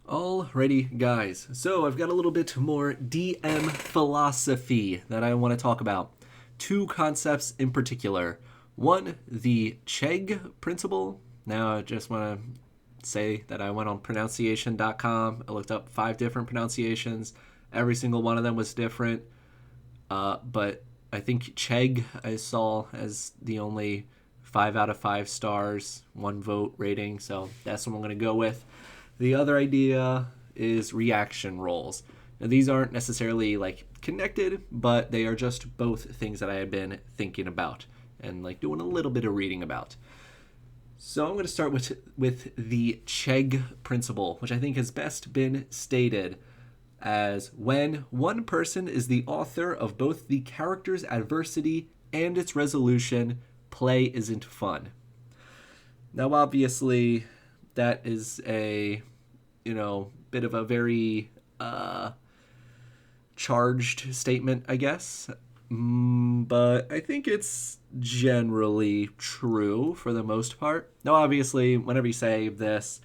Alrighty, guys. So I've got a little bit more DM philosophy that I want to talk about. Two concepts in particular. One, the Czege principle. Now I just want to say that I went on pronunciation.com. I looked up 5 different pronunciations. Every single one of them was different. But I think Czege I saw as the only 5 out of 5 stars, 1 vote rating. So that's what I'm going to go with. The other idea is reaction roles. Now, these aren't necessarily like connected, but they are just both things that I had been thinking about and like doing a little bit of reading about. So I'm going to start with the Czege principle, which I think has best been stated as when one person is the author of both the character's adversity and its resolution, play isn't fun. Now, obviously, that is a, bit of a very charged statement, I guess. But I think it's generally true for the most part. Now, obviously, whenever you say this,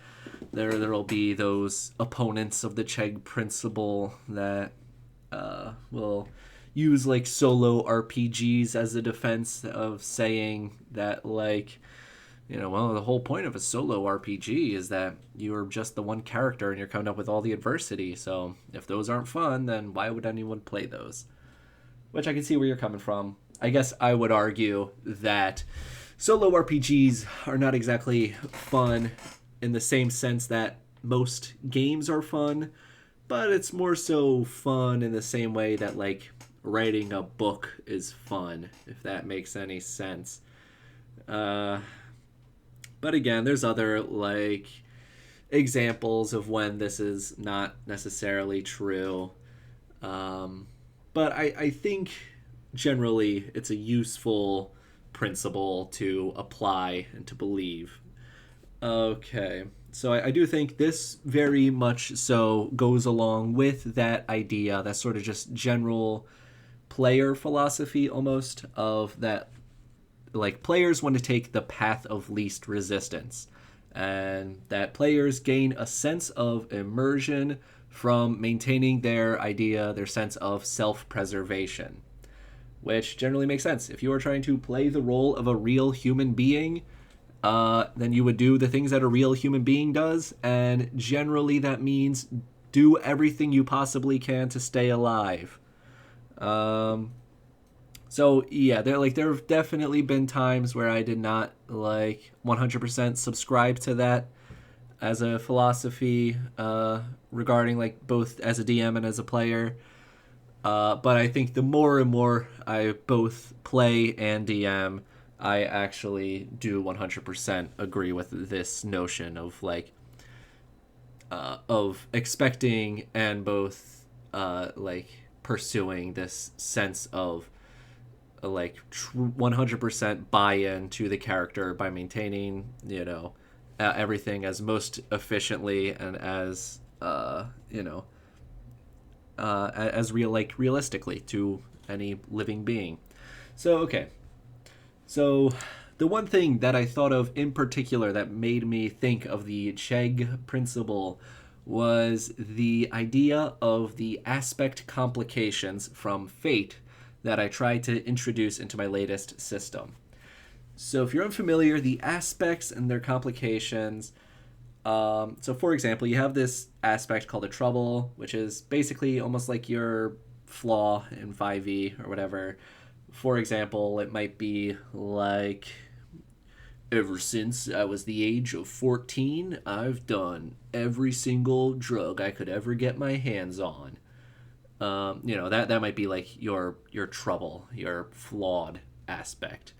there'll be those opponents of the Czege principle that will use like solo RPGs as a defense of saying that well, the whole point of a solo RPG is that you're just the one character and you're coming up with all the adversity. So if those aren't fun, then why would anyone play those? Which I can see where you're coming from. I guess I would argue that solo RPGs are not exactly fun in the same sense that most games are fun, but it's more so fun in the same way that like writing a book is fun, if that makes any sense. But again, there's other like examples of when this is not necessarily true. But I think generally it's a useful principle to apply and to believe. Okay, so I do think this very much so goes along with that idea, that sort of just general player philosophy almost of that like players want to take the path of least resistance, and that players gain a sense of immersion from maintaining their sense of self-preservation, which generally makes sense. If you are trying to play the role of a real human being, then you would do the things that a real human being does, and generally that means do everything you possibly can to stay alive. So yeah, there have definitely been times where I did not like 100% subscribe to that as a philosophy regarding like both as a DM and as a player. But I think the more and more I both play and DM, I actually do 100% agree with this notion of of expecting and both pursuing this sense of 100% buy-in to the character by maintaining everything as most efficiently and as as realistically to any living being. So okay, so the one thing that I thought of in particular that made me think of the Czege principle was the idea of the aspect complications from fate that I tried to introduce into my latest system. So if you're unfamiliar, the aspects and their complications. So for example, you have this aspect called a trouble, which is basically almost like your flaw in 5e or whatever. For example, it might be like, ever since I was the age of 14, I've done every single drug I could ever get my hands on. That might be like your trouble, your flawed aspect.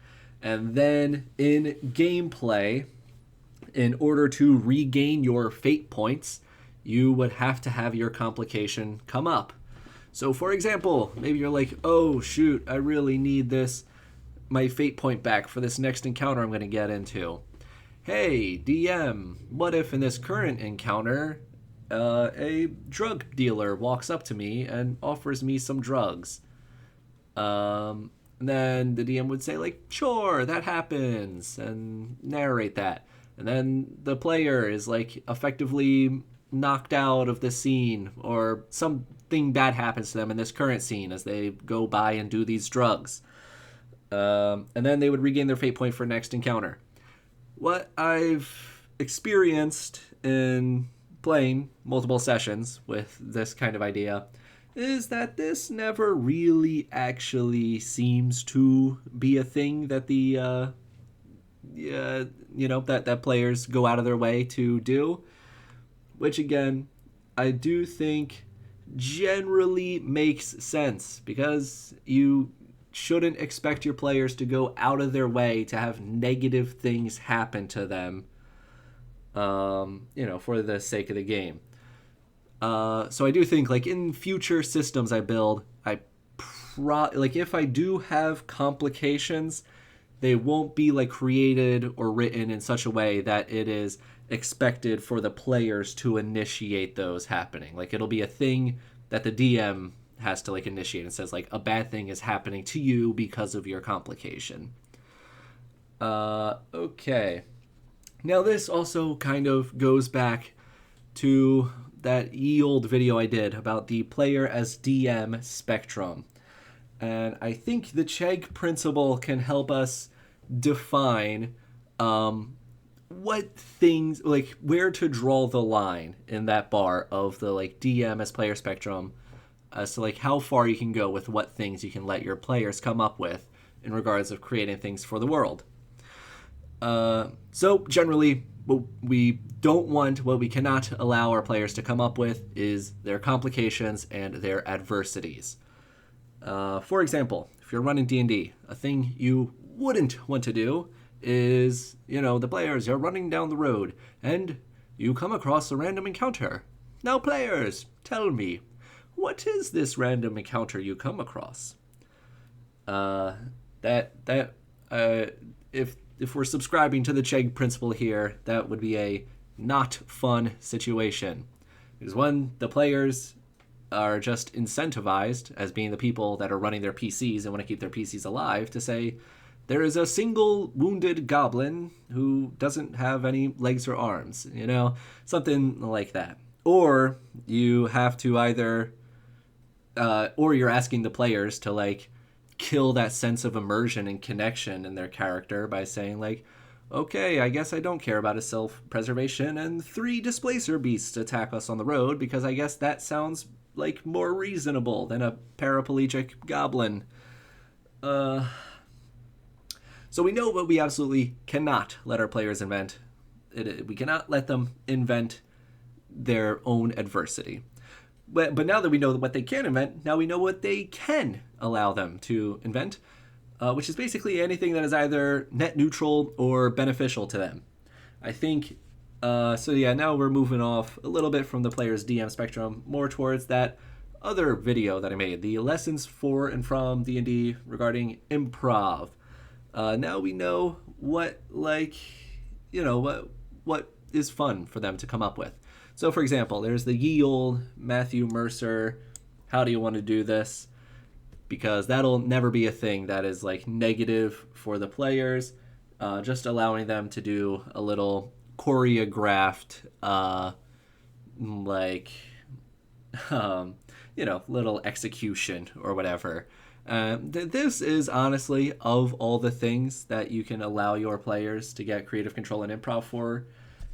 And then in gameplay, in order to regain your fate points, you would have to have your complication come up. So for example, maybe you're like, oh shoot, I really need my fate point back for this next encounter I'm going to get into. Hey, DM, what if in this current encounter a drug dealer walks up to me and offers me some drugs? And then the DM would say, like, sure, that happens, and narrate that. And then the player is, like, effectively knocked out of the scene, or something bad happens to them in this current scene as they go by and do these drugs. And then they would regain their fate point for next encounter. What I've experienced in playing multiple sessions with this kind of idea is that this never really actually seems to be a thing that that players go out of their way to do, which again, I do think generally makes sense, because you shouldn't expect your players to go out of their way to have negative things happen to them, for the sake of the game. So I do think, like, in future systems I build, if I do have complications, they won't be like created or written in such a way that it is expected for the players to initiate those happening. Like, it'll be a thing that the DM has to like initiate and says like, a bad thing is happening to you because of your complication. Okay. Now this also kind of goes back to that ye old video I did about the player as DM spectrum. And I think the Czege principle can help us define what things, like, where to draw the line in that bar of the like DM as player spectrum, as to like how far you can go with what things you can let your players come up with in regards of creating things for the world. So generally, what we cannot allow our players to come up with is their complications and their adversities. For example, if you're running D&D, a thing you wouldn't want to do is, the players, you're running down the road and you come across a random encounter. Now, players, tell me, what is this random encounter you come across? If we're subscribing to the Czege principle here, that would be a not fun situation. Because when the players are just incentivized, as being the people that are running their PCs and want to keep their PCs alive, to say, there is a single wounded goblin who doesn't have any legs or arms, something like that. Or you have to either, or you're asking the players to like kill that sense of immersion and connection in their character by saying like, okay, I guess I don't care about his self-preservation and 3 displacer beasts attack us on the road, because I guess that sounds like more reasonable than a paraplegic goblin. So we know what we absolutely cannot let our players invent. We cannot let them invent their own adversity. But now that we know what they can invent, now we know what they can allow them to invent, which is basically anything that is either net neutral or beneficial to them. I think, now we're moving off a little bit from the player's DM spectrum, more towards that other video that I made, the lessons for and from D&D regarding improv. Now we know what is fun for them to come up with. So, for example, there's the ye old Matthew Mercer, how do you want to do this? Because that'll never be a thing that is like negative for the players, just allowing them to do a little choreographed, little execution or whatever. This is honestly, of all the things that you can allow your players to get creative control and improv for,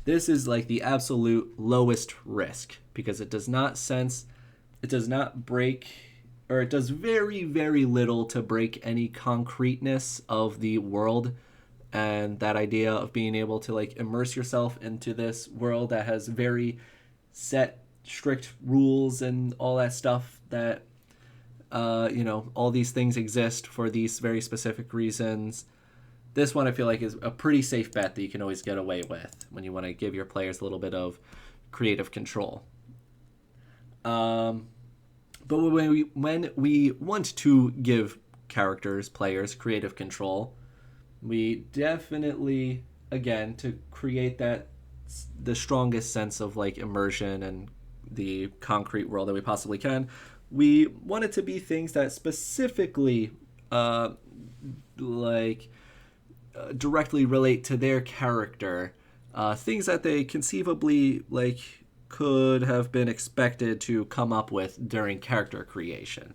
this is like the absolute lowest risk, because it does not break, or it does very, very little to break any concreteness of the world, and that idea of being able to like immerse yourself into this world that has very set, strict rules and all that stuff that all these things exist for these very specific reasons. This one I feel like is a pretty safe bet that you can always get away with when you want to give your players a little bit of creative control. But when we want to give players creative control, we definitely, again, to create the strongest sense of like immersion and the concrete world that we possibly can, we want it to be things that specifically directly relate to their character, things that they conceivably like could have been expected to come up with during character creation.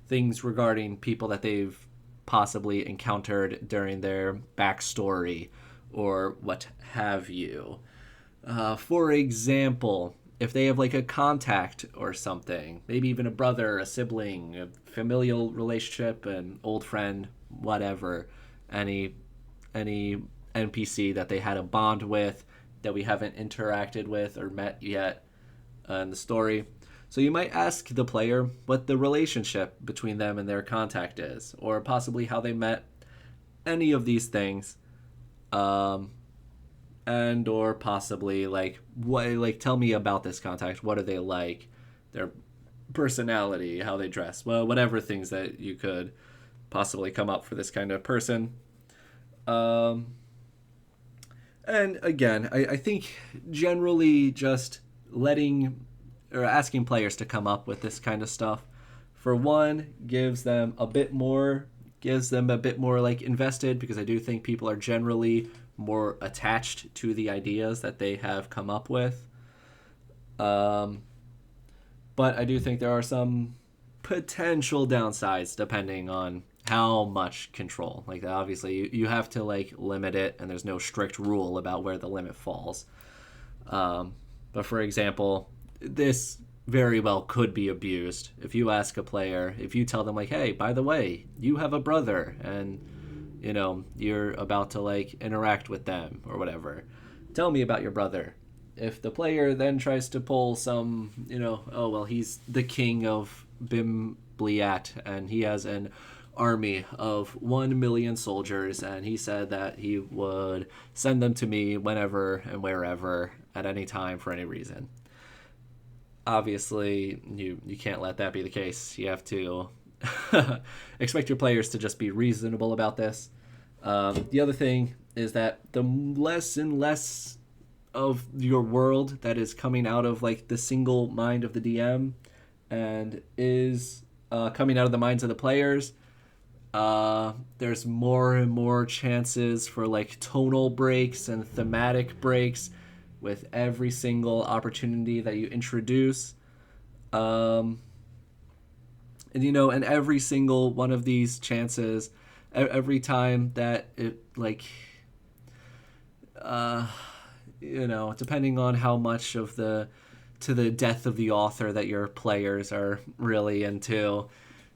Things regarding people that they've possibly encountered during their backstory or what have you. For example, if they have like a contact or something, maybe even a brother, a sibling, a familial relationship, an old friend, whatever, any NPC that they had a bond with that we haven't interacted with or met yet in the story. So you might ask the player what the relationship between them and their contact is, or possibly how they met, any of these things. And or possibly like what, like, tell me about this contact. What are they like? Their personality, how they dress, well, whatever things that you could possibly come up for this kind of person. And again, I think generally just letting or asking players to come up with this kind of stuff, for one, gives them a bit more like invested, because I do think people are generally more attached to the ideas that they have come up with. But I do think there are some potential downsides depending on how much control. Like, obviously, you have to like limit it, and there's no strict rule about where the limit falls. But for example, this very well could be abused. If you ask a player, if you tell them like, hey, by the way, you have a brother, and you know you're about to like interact with them or whatever, tell me about your brother. If the player then tries to pull some, oh well, he's the king of Bimbliat and he has an army of 1 million soldiers, and he said that he would send them to me whenever and wherever at any time for any reason. Obviously, you can't let that be the case. You have to expect your players to just be reasonable about this. The other thing is that the less and less of your world that is coming out of like the single mind of the DM and is coming out of the minds of the players, there's more and more chances for like tonal breaks and thematic breaks with every single opportunity that you introduce. And every single one of these chances, every time that it like depending on how much of the death of the author that your players are really into,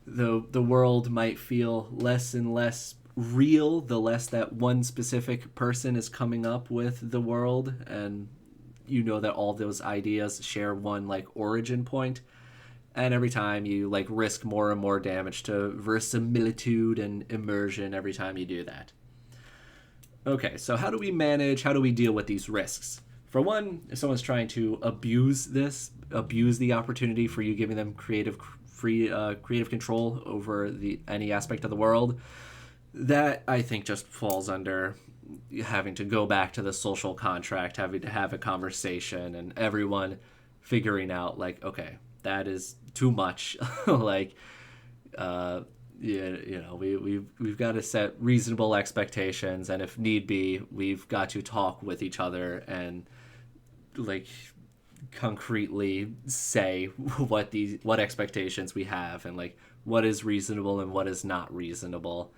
the world might feel less and less real the less that one specific person is coming up with the world, and that all those ideas share one like origin point. And every time you like risk more and more damage to verisimilitude and immersion every time you do that. Okay, so how do we deal with these risks? For one, if someone's trying to abuse the opportunity for you giving them creative control over any aspect of the world, that I think just falls under having to go back to the social contract, having to have a conversation, and everyone figuring out like, okay, that is too much. Like, we've got to set reasonable expectations, and if need be, we've got to talk with each other and like concretely say what expectations we have and like what is reasonable and what is not reasonable.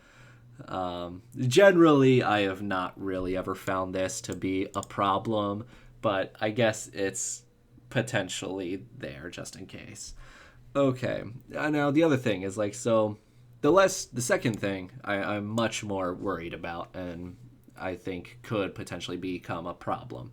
Generally, I have not really ever found this to be a problem, but I guess it's potentially there just in case. Okay, now the other thing is like, so the second thing I'm much more worried about, and I think could potentially become a problem.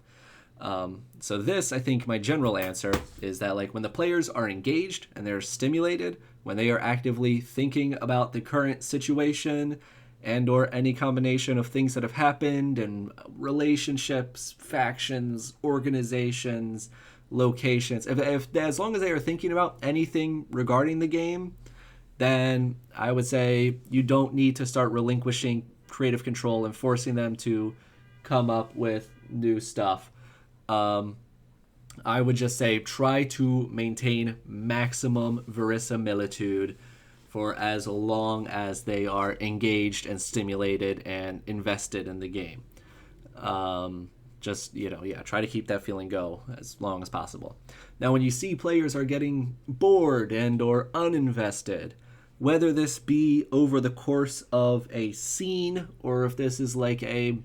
So this, I think my general answer is that like when the players are engaged and they're stimulated, when they are actively thinking about the current situation and or any combination of things that have happened and relationships, factions, organizations, locations, if as long as they are thinking about anything regarding the game, then I would say you don't need to start relinquishing creative control and forcing them to come up with new stuff. I would just say try to maintain maximum verisimilitude for as long as they are engaged and stimulated and invested in the game. just, try to keep that feeling go as long as possible. Now, when you see players are getting bored and or uninvested, whether this be over the course of a scene or if this is like a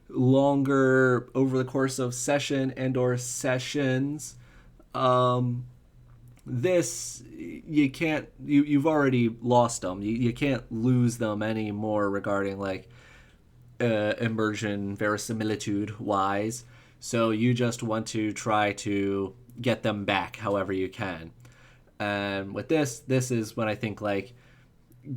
longer over the course of session and or sessions, this you've already lost them. You can't lose them anymore regarding like immersion verisimilitude wise. So you just want to try to get them back however you can. And with this is when I think like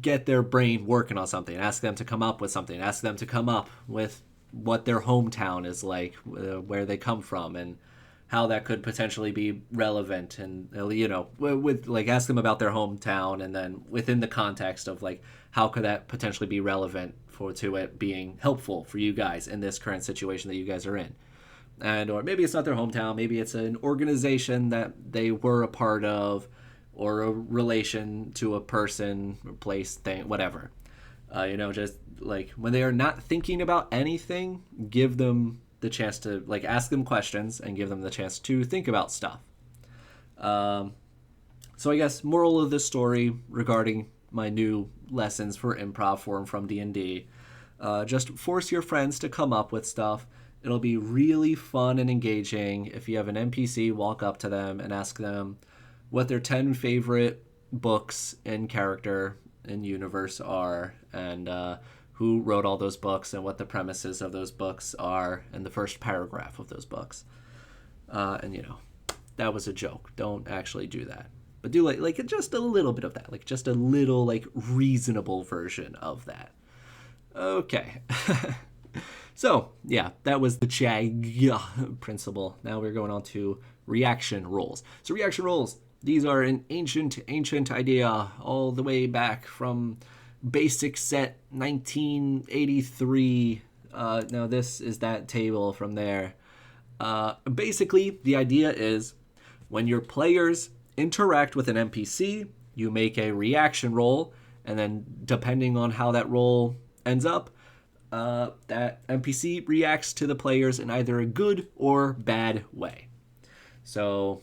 get their brain working on something, ask them to come up with something, ask them to come up with what their hometown is like, where they come from, and how that could potentially be relevant. And with like ask them about their hometown, and then within the context of like how could that potentially be relevant to it being helpful for you guys in this current situation that you guys are in. And or maybe it's not their hometown, maybe it's an organization that they were a part of, or a relation to a person or place, thing, whatever. Just like when they are not thinking about anything, give them the chance to like ask them questions and give them the chance to think about stuff. So I guess moral of this story regarding my new lessons for improv form from D&D, just force your friends to come up with stuff. It'll be really fun and engaging. If you have an NPC, walk up to them and ask them what their 10 favorite books in character in universe are, and who wrote all those books and what the premises of those books are in the first paragraph of those books. And that was a joke. Don't actually do that. But do like just a little bit of that, like just a little like reasonable version of that. Okay. So, yeah, that was the Czege principle. Now we're going on to reaction roles. So reaction roles, these are an ancient idea all the way back from basic set 1983. Now this is that table from there. Basically, the idea is when your players interact with an NPC, you make a reaction roll, and then depending on how that roll ends up, that NPC reacts to the players in either a good or bad way. So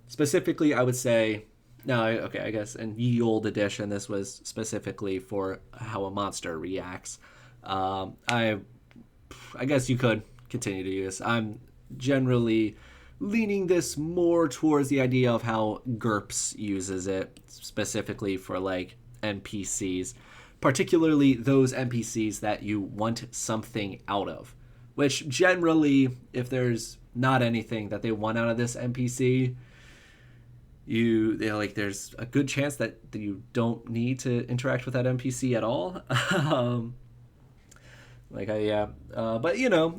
specifically, I would say, I guess in Ye Olde Edition, this was specifically for how a monster reacts. I guess you could continue to use. I'm generally leaning this more towards the idea of how GURPS uses it, specifically for like NPCs, particularly those NPCs that you want something out of, which generally, if there's not anything that they want out of this NPC, there's a good chance that you don't need to interact with that NPC at all. But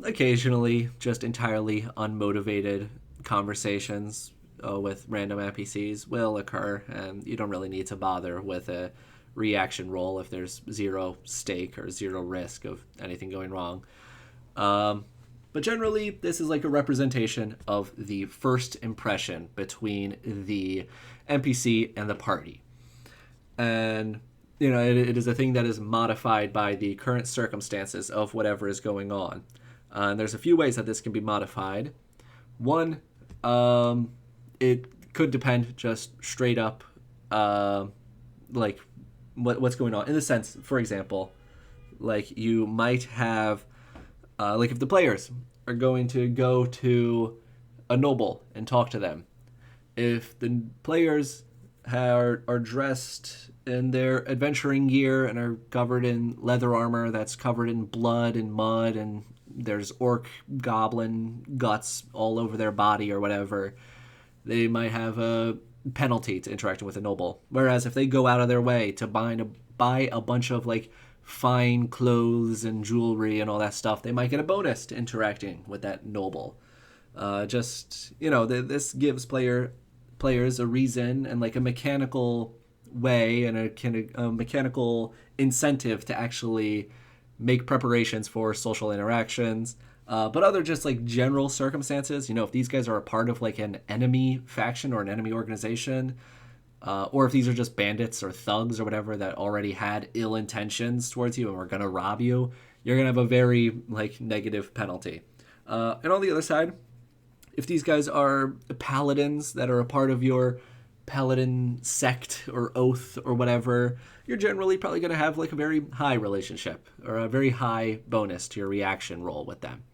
occasionally just entirely unmotivated conversations with random NPCs will occur, and you don't really need to bother with a reaction roll if there's zero stake or zero risk of anything going wrong. But generally, this is like a representation of the first impression between the NPC and the party. And, it is a thing that is modified by the current circumstances of whatever is going on. And there's a few ways that this can be modified. One, it could depend just straight up, what's going on. In the sense, for example, like you might have, if the players are going to go to a noble and talk to them, if the players are dressed in their adventuring gear and are covered in leather armor that's covered in blood and mud, and there's orc goblin guts all over their body or whatever, they might have a penalty to interacting with a noble. Whereas if they go out of their way to buy a bunch of like fine clothes and jewelry and all that stuff, they might get a bonus to interacting with that noble. This gives players a reason and like a mechanical way and a mechanical incentive to actually make preparations for social interactions. But other just like general circumstances, if these guys are a part of like an enemy faction or an enemy organization, or if these are just bandits or thugs or whatever that already had ill intentions towards you and were going to rob you, you're going to have a very like negative penalty. And on the other side, if these guys are paladins that are a part of your paladin sect or oath or whatever, you're generally probably going to have like a very high relationship or a very high bonus to your reaction roll with them.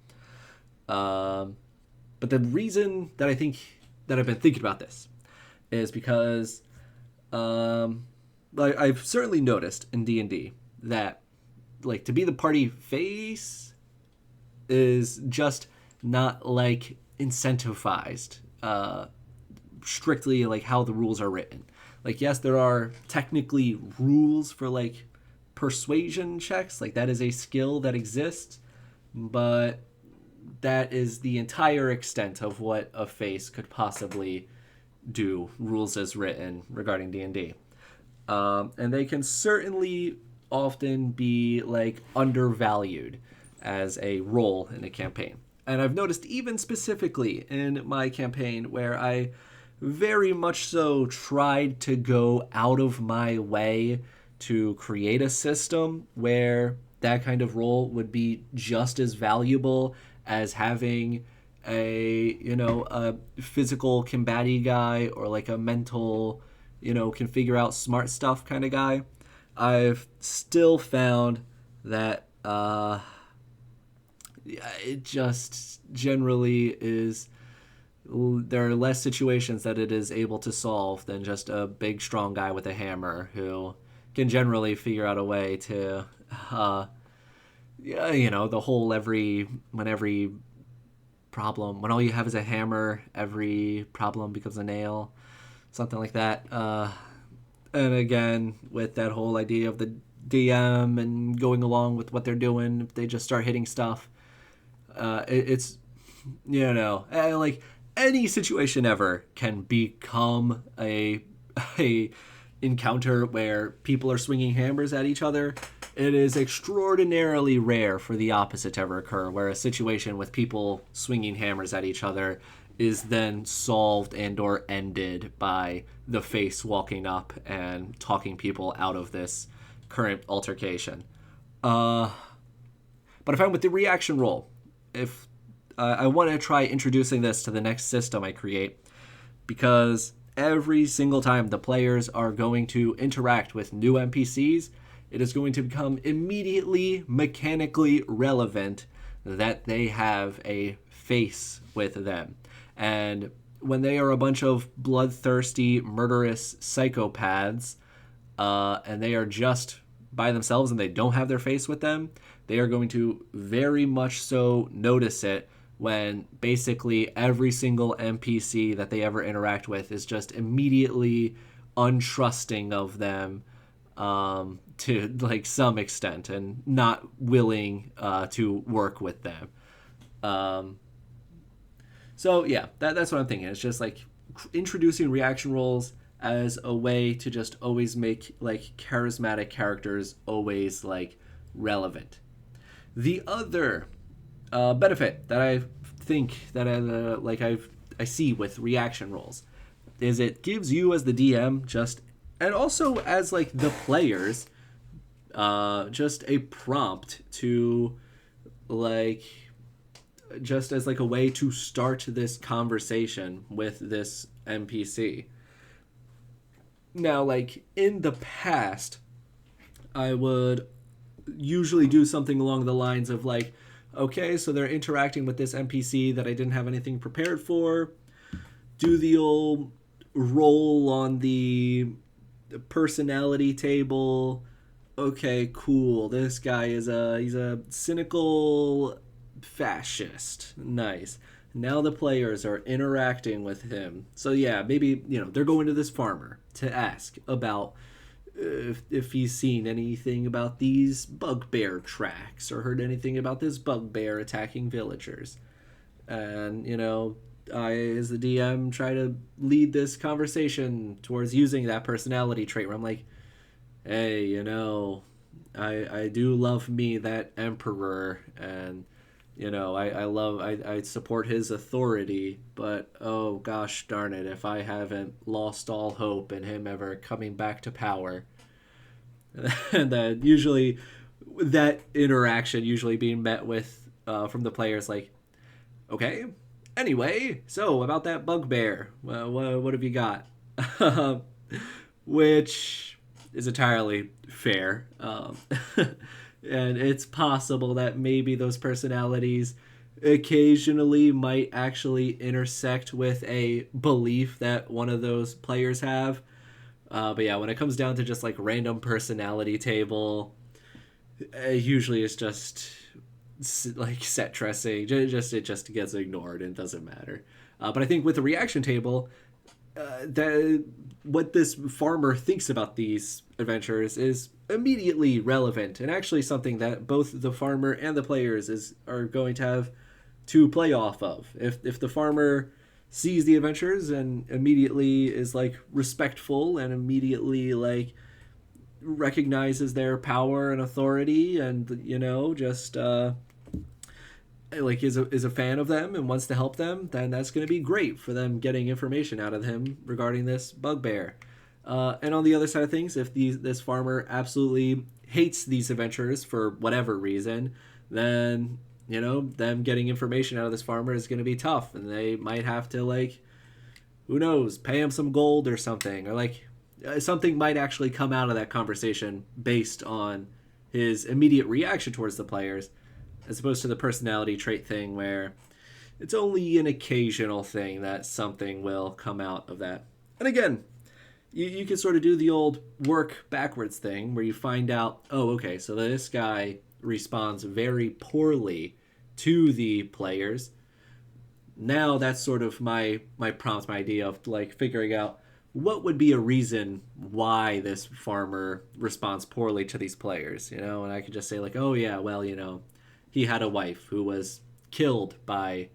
But the reason that I think that I've been thinking about this is because I've certainly noticed in D&D that like to be the party face is just not like incentivized strictly like how the rules are written. Like, yes, there are technically rules for like persuasion checks, like that is a skill that exists, but that is the entire extent of what a face could possibly do, rules as written regarding D&D. And they can certainly often be like undervalued as a role in a campaign. And I've noticed even specifically in my campaign where I very much so tried to go out of my way to create a system where that kind of role would be just as valuable as having a physical combative guy or like a mental, can figure out smart stuff kind of guy. I've still found that it just generally is, there are less situations that it is able to solve than just a big strong guy with a hammer who can generally figure out a way to the whole when every problem, when all you have is a hammer, every problem becomes a nail, something like that. And again, with that whole idea of the DM and going along with what they're doing, if they just start hitting stuff, it's like any situation ever can become a encounter where people are swinging hammers at each other. It is extraordinarily rare for the opposite to ever occur, where a situation with people swinging hammers at each other is then solved and or ended by the face walking up and talking people out of this current altercation. But I find with the reaction roll, if I want to try introducing this to the next system I create, because every single time the players are going to interact with new NPCs, it is going to become immediately mechanically relevant that they have a face with them. And when they are a bunch of bloodthirsty, murderous psychopaths, and they are just by themselves and they don't have their face with them, they are going to very much so notice it when basically every single NPC that they ever interact with is just immediately untrusting of them to like some extent and not willing to work with them. So yeah, that's what I'm thinking. It's just like introducing reaction roles as a way to just always make like charismatic characters always like relevant. The other benefit that I think that I see with reaction roles is it gives you as the DM just, and also as like the players, just a prompt to like, just as like a way to start this conversation with this NPC. Now, like in the past, I would usually do something along the lines of like, okay, so they're interacting with this NPC that I didn't have anything prepared for. Do the old roll on the personality table. Okay, cool. This guy he's a cynical fascist. Nice. Now the players are interacting with him. So yeah, maybe, they're going to this farmer to ask about if he's seen anything about these bugbear tracks or heard anything about this bugbear attacking villagers. And, I, as the DM, try to lead this conversation towards using that personality trait where I'm like, hey, I do love me that emperor, and I support his authority, but oh gosh darn it, if I haven't lost all hope in him ever coming back to power. And then usually that interaction usually being met with from the players like, Okay. Anyway, so about that bugbear, what have you got? Which is entirely fair. And it's possible that maybe those personalities occasionally might actually intersect with a belief that one of those players have. But yeah, when it comes down to just like random personality table, usually it's just like set dressing. It just gets ignored and doesn't matter. But I think with the reaction table, that what this farmer thinks about these adventures is immediately relevant and actually something that both the farmer and the players are going to have to play off of. If the farmer sees the adventures and immediately is like respectful and immediately like recognizes their power and authority and just like is a fan of them and wants to help them, then that's going to be great for them getting information out of him regarding this bugbear. And on the other side of things, if this farmer absolutely hates these adventurers for whatever reason, then them getting information out of this farmer is going to be tough, and they might have to like, who knows, pay him some gold or something, or like something might actually come out of that conversation based on his immediate reaction towards the players, as opposed to the personality trait thing where it's only an occasional thing that something will come out of that. And again, you can sort of do the old work backwards thing where you find out, oh, okay, so this guy responds very poorly to the players. Now that's sort of my prompt, my idea of like figuring out what would be a reason why this farmer responds poorly to these players, and I could just say like, oh yeah, well, he had a wife who was killed by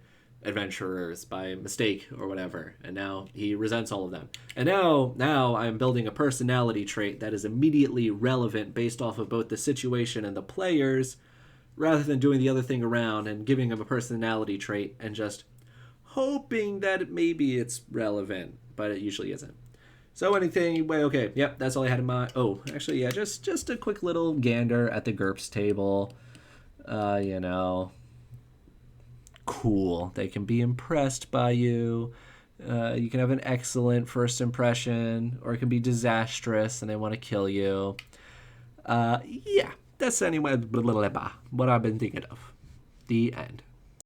adventurers by mistake or whatever, and now he resents all of them. And now I'm building a personality trait that is immediately relevant based off of both the situation and the players, rather than doing the other thing around and giving him a personality trait and just hoping that maybe it's relevant, but it usually isn't. So anything, well, okay, yep, that's all I had in mind. Oh, actually, yeah, just a quick little gander at the GURPS table. Cool. They can be impressed by you. You can have an excellent first impression, or it can be disastrous and they want to kill you. Yeah, that's anyway what I've been thinking of. The end.